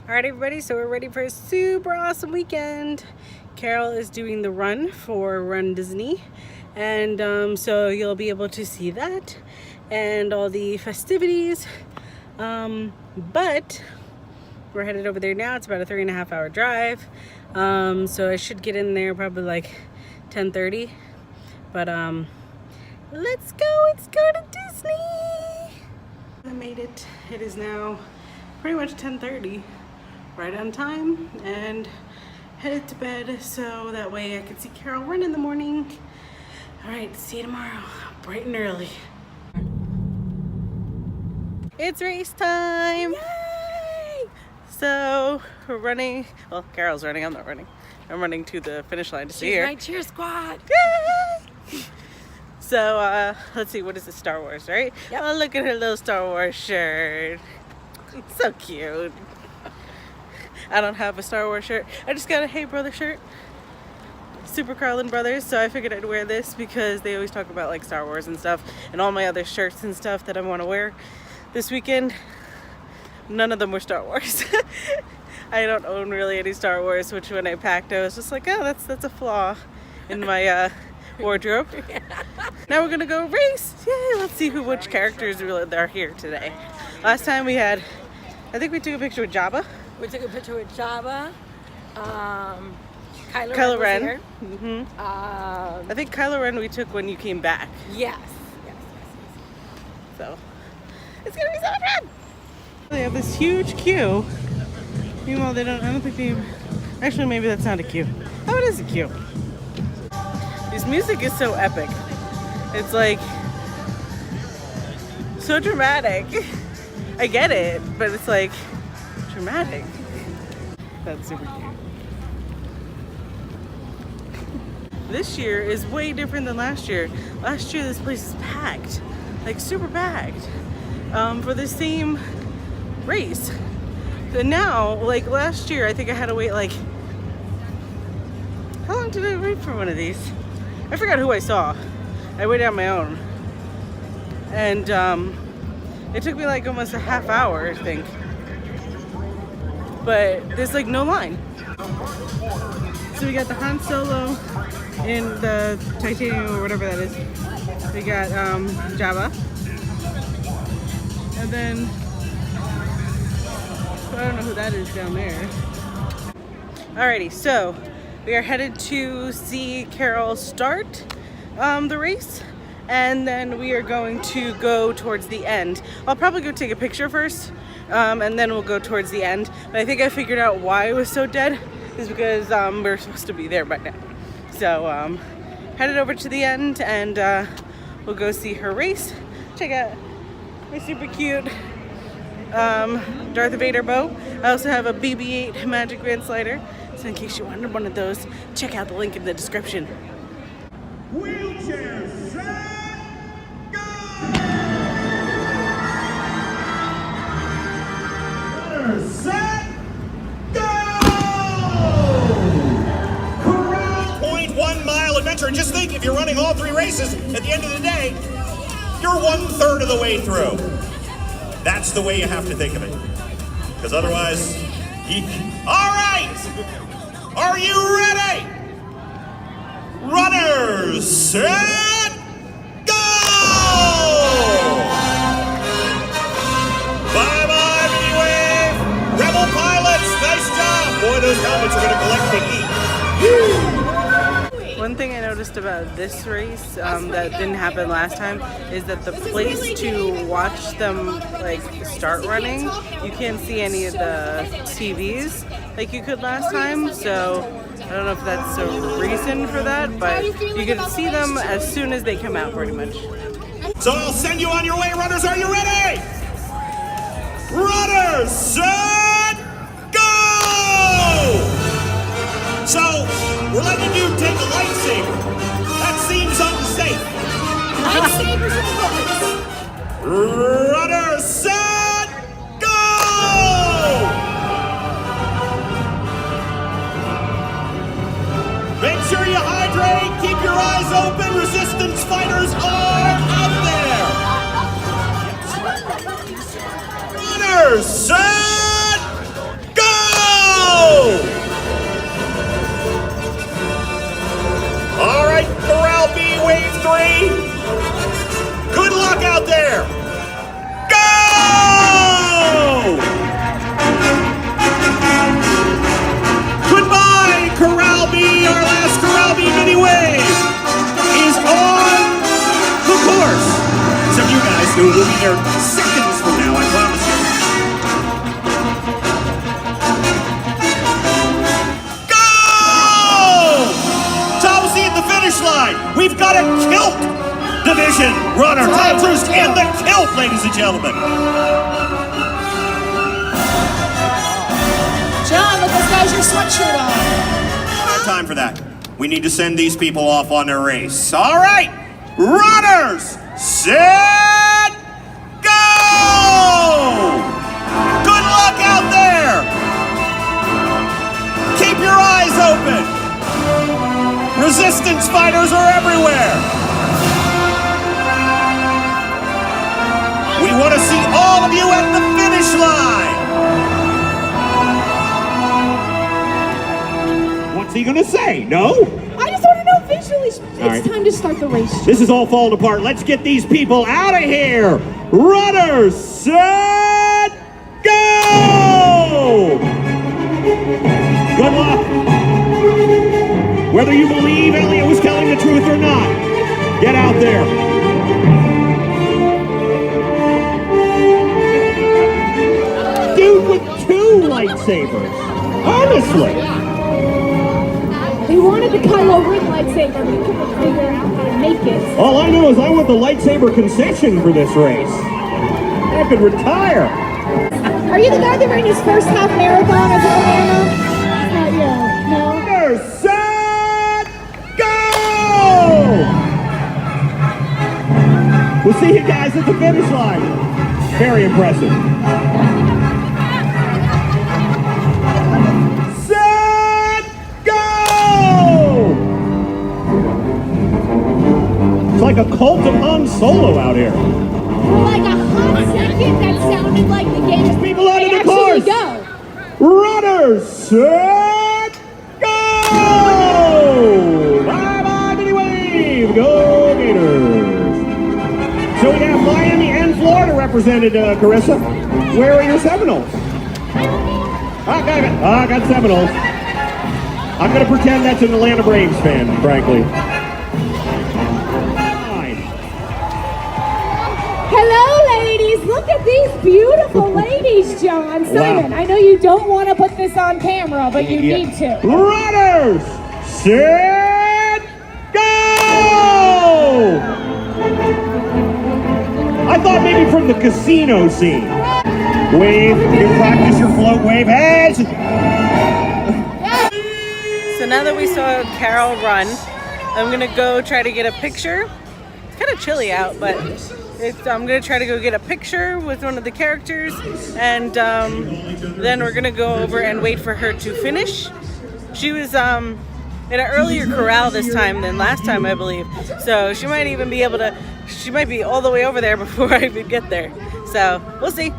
Alright everybody, so we're ready for a super awesome weekend. Carol is doing the run for Run Disney, and so you'll be able to see that and all the festivities. But we're headed over there now. It's about a 3.5 hour drive, so I should get in there probably like 10:30. But let's go to Disney. I made it. It is now pretty much 10:30, right on time, and headed to bed so that way I can see Carol run in the morning. All right, see you tomorrow, bright and early. It's race time! Yay! So we're running. Well, Carol's running. I'm not running. I'm running to the finish line to see her. My cheer squad. Yay! So let's see. What is it? Star Wars, right? Yep. Oh, look at her little Star Wars shirt. So cute. I don't have a Star Wars shirt. I just got a Hey Brother shirt. Super Carlin Brothers. So I figured I'd wear this because they always talk about like Star Wars and stuff, and all my other shirts and stuff that I want to wear this weekend, none of them were Star Wars. I don't own really any Star Wars, which when I packed I was just like, oh, that's a flaw in my wardrobe. Now we're gonna go race. Yay! Let's see which characters really are here today. Last time we had, I think we took a picture with Jabba. We took a picture with Jabba. Kylo Ren. Was here. Mm-hmm. I think Kylo Ren we took when you came back. Yes. So it's gonna be so fun. They have this huge queue. Meanwhile, I don't think they. Actually, maybe that's not a queue. Oh, it is a queue. This music is so epic. It's like so dramatic. I get it, but it's like dramatic. That's super cute. This year is way different than last year. Last year, this place is packed, like super packed, for the same race. So now, like last year, I think I had to wait like, how long did I wait for one of these? I forgot who I saw. I waited on my own. And it took me like almost a half hour, I think. But there's like no line. So we got the Han Solo in the titanium or whatever that is. We got Jabba. And then I don't know who that is down there. Alrighty, so we are headed to see Carol start the race, and then we are going to go towards the end. I'll probably go take a picture first, and then we'll go towards the end. But I think I figured out why it was so dead is because we're supposed to be there by now. So headed over to the end, and we'll go see her race. Check out my super cute Darth Vader bow. I also have a BB-8 Magic Band slider, so in case you wanted one of those, check out the link in the description. Wheelchair set, go! Runner set, go! Corral. 0.1 mile adventure. And just think, if you're running all 3 races, at the end of the day, you're 1/3 of the way through. That's the way you have to think of it. Because otherwise, all right! Are you ready? Runners, set, go! Bye-bye, V-Wave! Rebel pilots, nice job! Boy, those helmets are gonna collect the heat. Woo! One thing I noticed about this race that didn't happen last time is that the place to watch them like start running, you can't see any of the TVs like you could last time. So I don't know if that's a reason for that, but you can see them as soon as they come out, pretty much. So I'll send you on your way, runners. Are you ready? Runners, set, go! So, we're letting you take a lightsaber. That seems unsafe. Lightsabers and bullets. Runners, set, go! Make sure you hydrate, keep your eyes open. Resistance fighters are out there. Runners, set, go! who will be there seconds from now, I promise you. Go! Tom C at the finish line. We've got a kilt division runner. Tom Cruise in the kilt, ladies and gentlemen. John, look, this guy's your sweatshirt on. Not time for that. We need to send these people off on their race. All right, runners, set, go! Good luck out there. Keep your eyes open. Resistance fighters are everywhere. We want to see all of you at the finish line. What's he gonna say? No? I just want to know visually. It's right. time to start the race. This is all falling apart. Let's get these people out of here. Runners, set, go! Good luck. Whether you believe Elliot was telling the truth or not, get out there. Dude with 2 lightsabers. Honestly. They wanted the Kylo Ren lightsaber. We couldn't figure out how to make it. All I know is I want the lightsaber concession for this race. I could retire. Are you the guy that ran his first half marathon of Atlanta? Not yet. No. Runners, set, go! We'll see you guys at the finish line. Very impressive. Set, go! It's like a cult of Han Solo out here. For like a hot second, that sounded like the game. People out of the actually cars. go. Runners, set, go! Bye-bye, Mini Wave! Go Gators! So we have Miami and Florida represented, Carissa. Where are your Seminoles? I got Seminoles. I'm going to pretend that's an Atlanta Braves fan, frankly. Hello, ladies. Look at these beautiful ladies, John. Simon, Wow. I know you don't want to put this on camera, but you need to. Runners, set, go! I thought maybe from the casino scene. Wave, you practice your float wave. Heads! So now that we saw Carol run, I'm gonna go try to get a picture. It's kind of chilly out, but I'm gonna try to go get a picture with one of the characters, and then we're gonna go over and wait for her to finish. She was in an earlier corral this time than last time, I believe. So she might even be able to. She might be all the way over there before I even get there. So we'll see.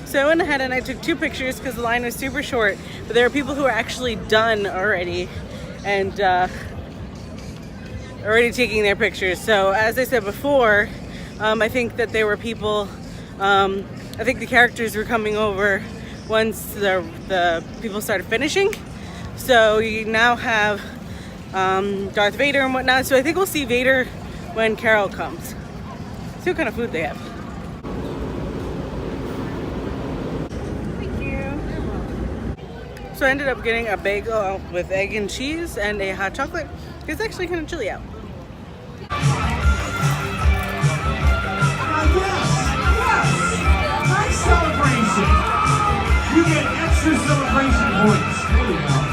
So I went ahead and I took 2 pictures because the line was super short, but there are people who are actually done already and already taking their pictures. So as I said before, I think that there were people, I think the characters were coming over once the people started finishing. So you now have Darth Vader and whatnot. So I think we'll see Vader when Carol comes. See what kind of food they have. So I ended up getting a bagel with egg and cheese and a hot chocolate. It's actually kind of chilly out. Nice celebration. You get extra celebration points. There we go.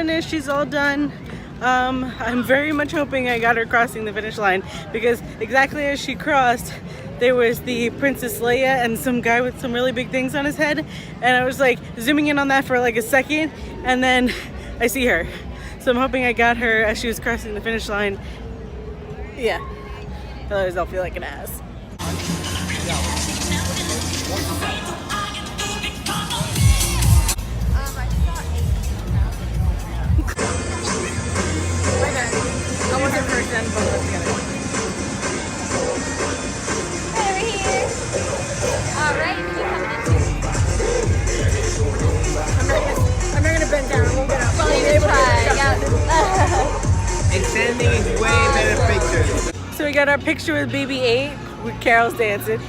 finished. She's all done. I'm very much hoping I got her crossing the finish line, because exactly as she crossed, there was the Princess Leia and some guy with some really big things on his head, and I was like zooming in on that for like a second, and then I see her. So I'm hoping I got her as she was crossing the finish line. Yeah, otherwise I'll feel like an ass. I wasn't first in, but let's get it. Over here. All right, you coming in I'm not gonna bend down. I won't get up. too? You can try. Yeah. Extending is way better picture. So we got our picture with BB-8 with Carol's dancing.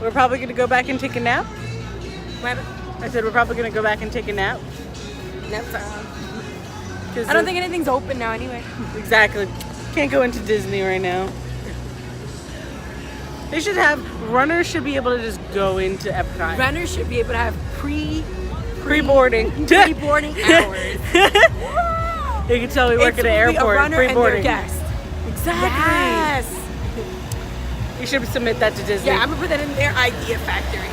We're probably gonna go back and take a nap. I said we're probably gonna go back and take a nap. Nap time. I 'Cause don't think anything's open now anyway. Exactly. Can't go into Disney right now. They should have, runners should be able to just go into Epcot. Runners should be able to have Pre-boarding. pre-boarding hours. You can tell we work at an A airport. runner and their Pre-boarding. guest. Exactly. Yes. You should submit that to Disney. Yeah, I'm gonna put that in their idea factory.